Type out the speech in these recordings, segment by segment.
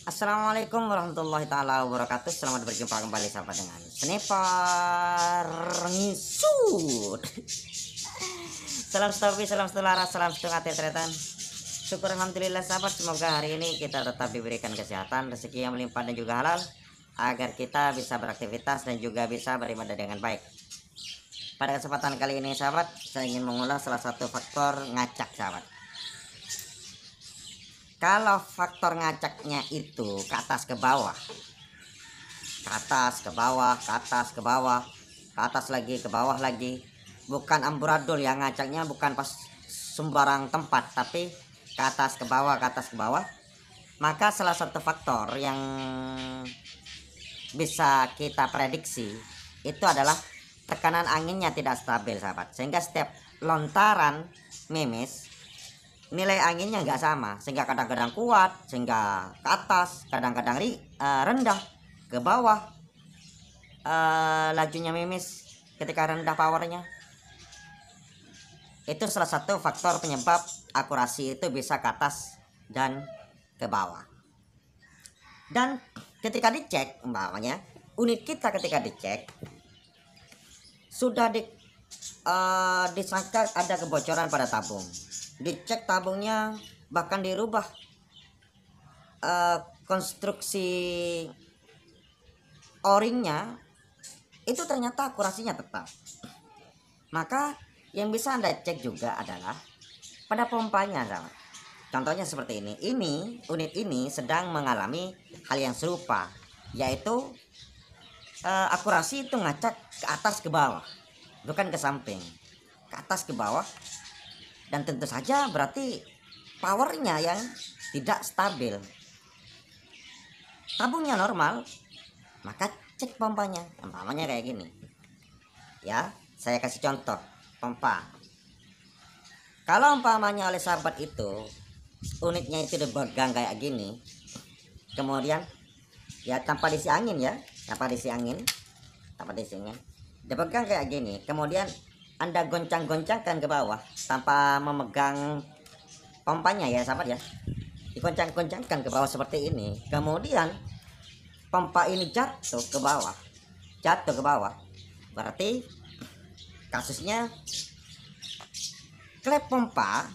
Assalamualaikum warahmatullahi taala wabarakatuh. Selamat berjumpa kembali sahabat dengan Sniper Ngisut. Salam stopi, salam selaras, salam setengah tetretan. Syukur alhamdulillah sahabat, semoga hari ini kita tetap diberikan kesehatan, rezeki yang melimpah dan juga halal, agar kita bisa beraktivitas dan juga bisa beribadah dengan baik. Pada kesempatan kali ini sahabat, saya ingin mengulas salah satu faktor ngacak sahabat. Kalau faktor ngacaknya itu ke atas ke bawah, ke atas ke bawah, ke atas ke bawah, ke atas lagi ke bawah lagi, bukan amburadul yang ngacaknya, bukan pas sembarang tempat, tapi ke atas ke bawah, ke atas ke bawah, maka salah satu faktor yang bisa kita prediksi itu adalah tekanan anginnya tidak stabil sahabat, sehingga setiap lontaran memes nilai anginnya nggak sama, sehingga kadang-kadang kuat, sehingga ke atas, kadang-kadang rendah ke bawah. Lajunya mimis ketika rendah powernya, itu salah satu faktor penyebab akurasi itu bisa ke atas dan ke bawah. Dan ketika dicek umpamanya unit kita, ketika dicek sudah disangka ada kebocoran pada tabung, dicek tabungnya, bahkan dirubah konstruksi o-ringnya, itu ternyata akurasinya tetap. Maka yang bisa Anda cek juga adalah pada pompanya sahabat. Contohnya seperti ini unit ini sedang mengalami hal yang serupa, yaitu akurasi itu ngacak ke atas ke bawah, bukan ke samping, ke atas ke bawah. Dan tentu saja berarti powernya yang tidak stabil. Tabungnya normal, maka cek pompanya. Umpamanya kayak gini ya, saya kasih contoh pompa. Kalau umpamanya oleh sahabat itu unitnya itu dipegang kayak gini, kemudian ya tanpa diisi angin, ya tanpa diisi angin, dipegang kayak gini, kemudian Anda goncang-goncangkan ke bawah tanpa memegang pompanya ya sahabat ya, digoncang-goncangkan ke bawah seperti ini, kemudian pompa ini jatuh ke bawah, berarti kasusnya klep pompa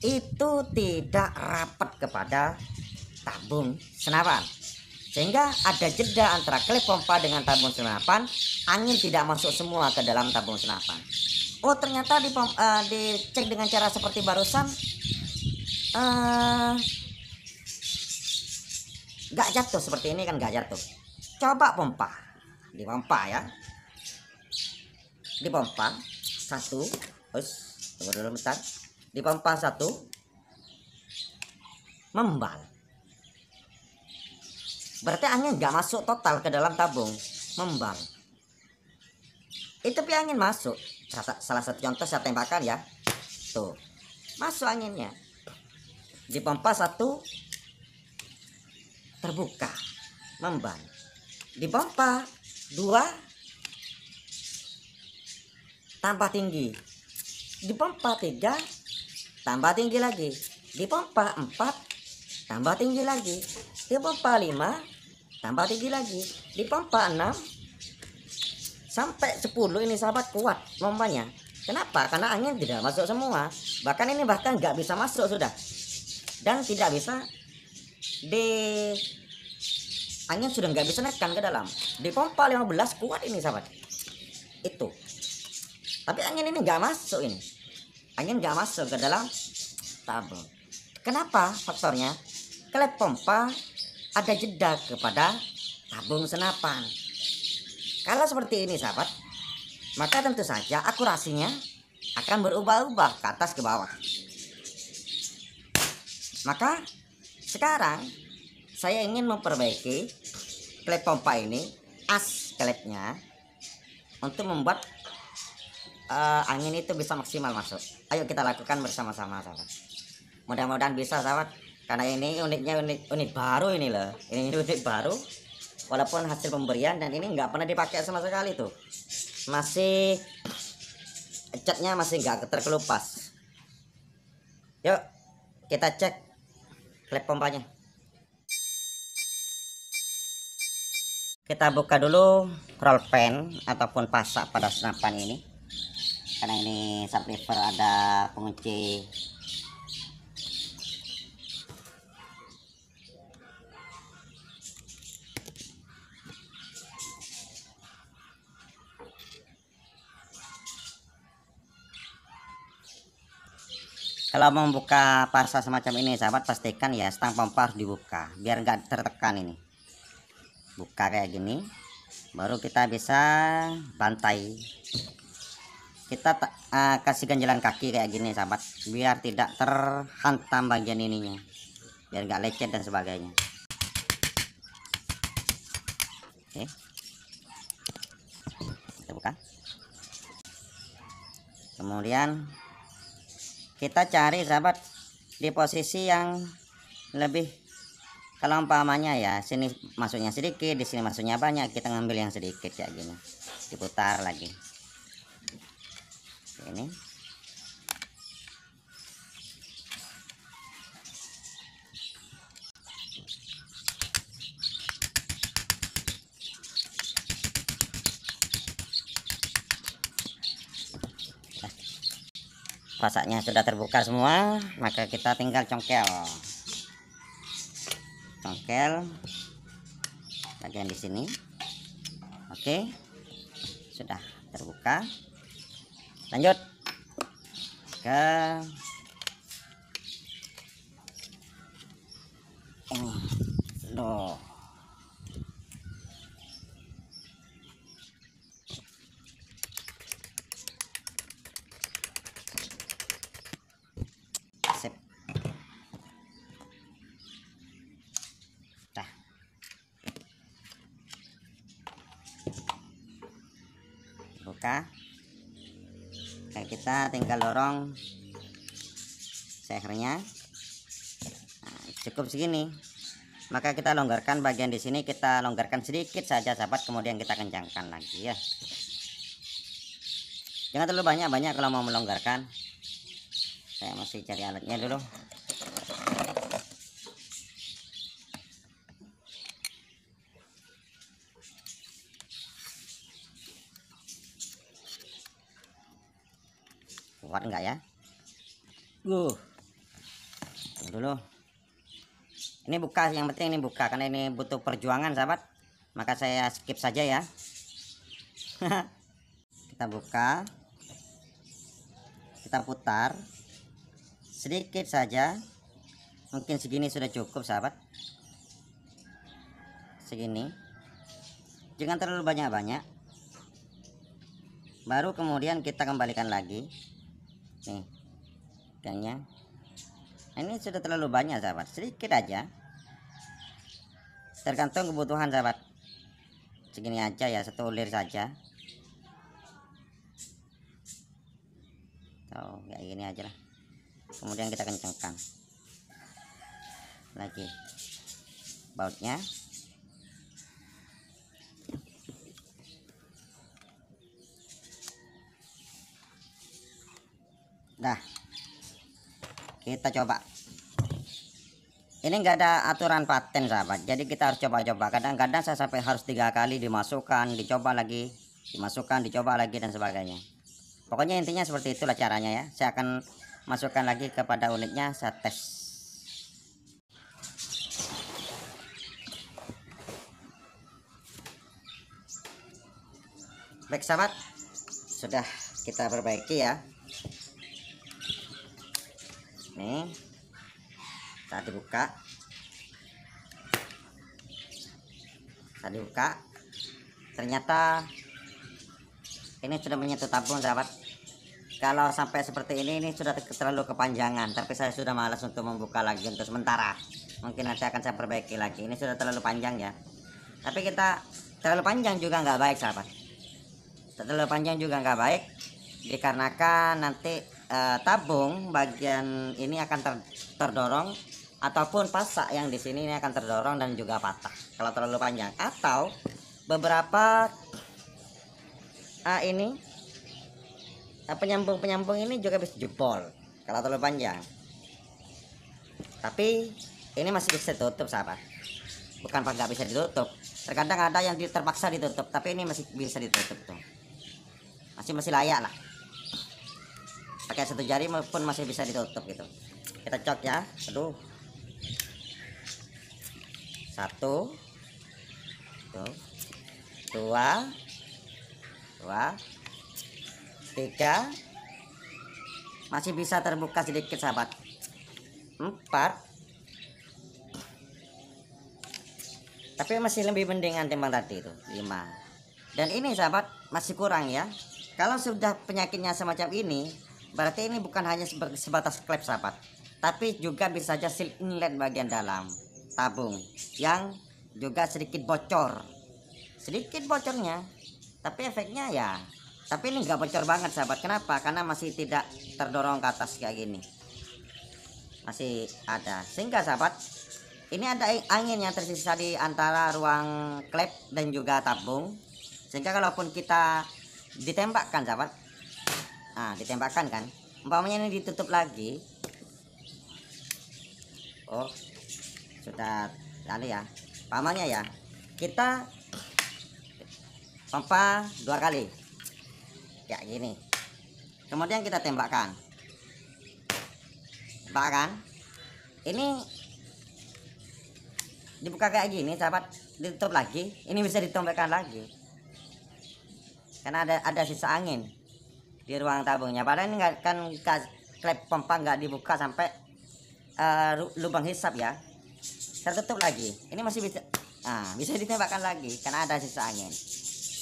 itu tidak rapat kepada tabung senapan, sehingga ada jeda antara klep pompa dengan tabung senapan. Angin tidak masuk semua ke dalam tabung senapan. Oh, ternyata dicek dengan cara seperti barusan, nggak jatuh seperti ini kan, nggak jatuh. Coba pompa, dipompa ya, dipompa satu, tunggu dulu bentar, dipompa satu, membal, berarti angin nggak masuk total ke dalam tabung, membal. Itu angin masuk, salah satu contoh saya tembakan ya, tuh masuk anginnya. Dipompa satu, terbuka, membal. Dipompa dua, tambah tinggi. Dipompa tiga, tambah tinggi lagi. Dipompa empat, tambah tinggi lagi. Dipompa lima, tambah tinggi lagi. Dipompa enam sampai 10 ini sahabat, kuat pompanya. Kenapa? Karena angin tidak masuk semua, bahkan ini bahkan nggak bisa masuk sudah, dan tidak bisa angin sudah nggak bisa nekan ke dalam. Dipompa 15 kuat ini sahabat itu, tapi angin ini nggak masuk, ini angin nggak masuk ke dalam tabung. Kenapa? Faktornya klep pompa ada jeda kepada tabung senapan. Kalau seperti ini sahabat, maka tentu saja akurasinya akan berubah-ubah ke atas ke bawah. Maka sekarang saya ingin memperbaiki klep pompa ini, as klepnya, untuk membuat angin itu bisa maksimal masuk. Ayo kita lakukan bersama-sama sahabat. Mudah-mudahan bisa sahabat, karena ini unitnya unit baru ini loh. Ini unit baru, walaupun hasil pemberian, dan ini nggak pernah dipakai sama sekali tuh, masih catnya masih nggak terkelupas. Yuk kita cek klep pompanya. Kita buka dulu roll pan ataupun pasak pada senapan ini, karena ini subwoofer ada pengunci. Kalau mau membuka pasak semacam ini sahabat, pastikan ya stang pompa harus dibuka biar nggak tertekan. Ini buka kayak gini, baru kita bisa bantai. Kita kasih ganjalan kaki kayak gini sahabat, biar tidak terhantam bagian ininya, biar nggak lecet dan sebagainya. Oke, kita buka. Kemudian kita cari sahabat di posisi yang lebih, kalau umpamanya ya sini masuknya sedikit, di sini masuknya banyak, kita ngambil yang sedikit kayak gini, diputar lagi ini. Pasaknya sudah terbuka semua, maka kita tinggal congkel bagian di sini. Oke, sudah terbuka. Lanjut ke loh. Sip. Nah, buka. Nah, kita tinggal dorong sehernya. Nah, cukup segini. Maka kita longgarkan bagian di sini, kita longgarkan sedikit saja sahabat, kemudian kita kencangkan lagi ya. Jangan terlalu banyak kalau mau melonggarkan. Saya masih cari alatnya dulu. Kuat enggak ya? Dulu. Ini buka, yang penting ini buka, karena ini butuh perjuangan sahabat. Maka saya skip saja ya. Kita buka. Kita putar sedikit saja, mungkin segini sudah cukup sahabat, segini, jangan terlalu banyak. Baru kemudian kita kembalikan lagi nih ikannya. Ini sudah terlalu banyak sahabat, sedikit aja, tergantung kebutuhan sahabat. Segini aja ya, satu lir saja. Oh, kayak gini aja lah. Kemudian kita kencangkan lagi bautnya. Dah, kita coba. Ini enggak ada aturan paten sahabat, jadi kita harus coba-coba. Kadang-kadang saya sampai harus 3 kali dimasukkan, dicoba lagi, dimasukkan, dicoba lagi dan sebagainya. Pokoknya intinya seperti itulah caranya ya. Saya akan masukkan lagi kepada unitnya, saya tes. Baik sahabat, sudah kita perbaiki ya. Nih, saat dibuka, ternyata ini sudah menyentuh tabung sahabat. Kalau sampai seperti ini sudah terlalu kepanjangan, tapi saya sudah malas untuk membuka lagi untuk sementara. Mungkin nanti akan saya perbaiki lagi. Ini sudah terlalu panjang ya, tapi kita terlalu panjang juga nggak baik sahabat, terlalu panjang juga nggak baik, dikarenakan nanti tabung bagian ini akan terdorong, ataupun pasak yang di sini ini akan terdorong dan juga patah kalau terlalu panjang. Atau beberapa ini penyambung ini juga bisa jebol kalau terlalu panjang. Tapi ini masih bisa ditutup sahabat, bukan pak nggak bisa ditutup. Terkadang ada yang terpaksa ditutup, tapi ini masih bisa ditutup tuh, masih layak lah. Pakai satu jari pun masih bisa ditutup gitu. Kita cok ya. Aduh, satu tuh, dua, tiga, masih bisa terbuka sedikit sahabat. Empat, tapi masih lebih mendingan timbang tadi itu. Lima, dan ini sahabat masih kurang ya. Kalau sudah penyakitnya semacam ini, berarti ini bukan hanya sebatas klep sahabat, tapi juga bisa saja seal inlet bagian dalam tabung yang juga sedikit bocor. Sedikit bocornya, tapi efeknya ya, tapi ini nggak bocor banget sahabat. Kenapa? Karena masih tidak terdorong ke atas kayak gini, masih ada. Sehingga sahabat, ini ada angin yang tersisa di antara ruang klep dan juga tabung, sehingga kalaupun kita ditembakkan sahabat, nah ditembakkan kan, umpamanya ini ditutup lagi, oh sudah lalu ya, pamannya ya, kita pompa 2 kali kayak gini, kemudian kita tembakkan, ini dibuka kayak gini sahabat, ditutup lagi, ini bisa ditembakkan lagi karena ada sisa angin di ruang tabungnya. Padahal ini nggak kan, klep pompa nggak dibuka sampai lubang hisap ya, tertutup lagi, ini masih bisa, nah bisa ditembakkan lagi karena ada sisa angin.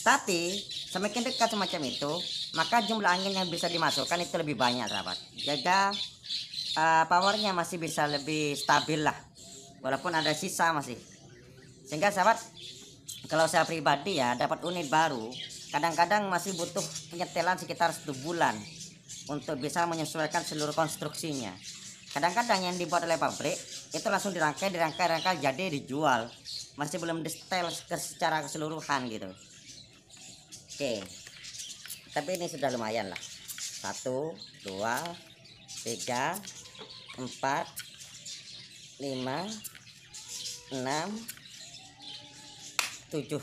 Tapi semakin dekat semacam itu, maka jumlah angin yang bisa dimasukkan itu lebih banyak sahabat, jaga powernya masih bisa lebih stabil lah, walaupun ada sisa masih. Sehingga sahabat, kalau saya pribadi ya dapat unit baru, kadang-kadang masih butuh penyetelan sekitar 1 bulan untuk bisa menyesuaikan seluruh konstruksinya. Kadang-kadang yang dibuat oleh pabrik itu langsung dirangkai jadi dijual, masih belum disetel secara keseluruhan gitu. Oke, tapi ini sudah lumayan lah. 1, 2, 3, 4, 5, 6, 7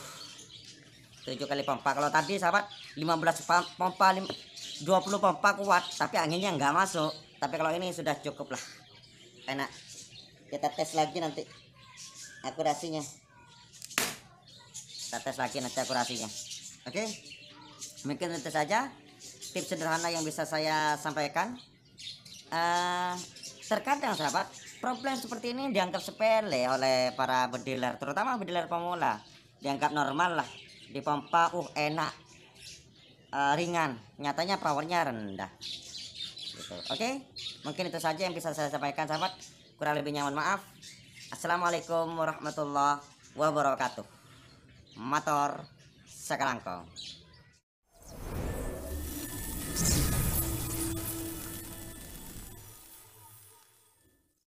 kali pompa. Kalau tadi sahabat 15 pompa, 20 pompa kuat, tapi anginnya nggak masuk. Tapi kalau ini sudah cukup lah, enak. Kita tes lagi nanti akurasinya, oke. Mungkin itu saja tips sederhana yang bisa saya sampaikan. Terkadang sahabat, problem seperti ini dianggap sepele oleh para bediler, terutama bediler pemula. Dianggap normal lah, dipompa enak, ringan, nyatanya powernya rendah gitu. Oke, mungkin itu saja yang bisa saya sampaikan sahabat, kurang lebihnya mohon maaf. Assalamualaikum warahmatullahi wabarakatuh. Matur sakalangkong.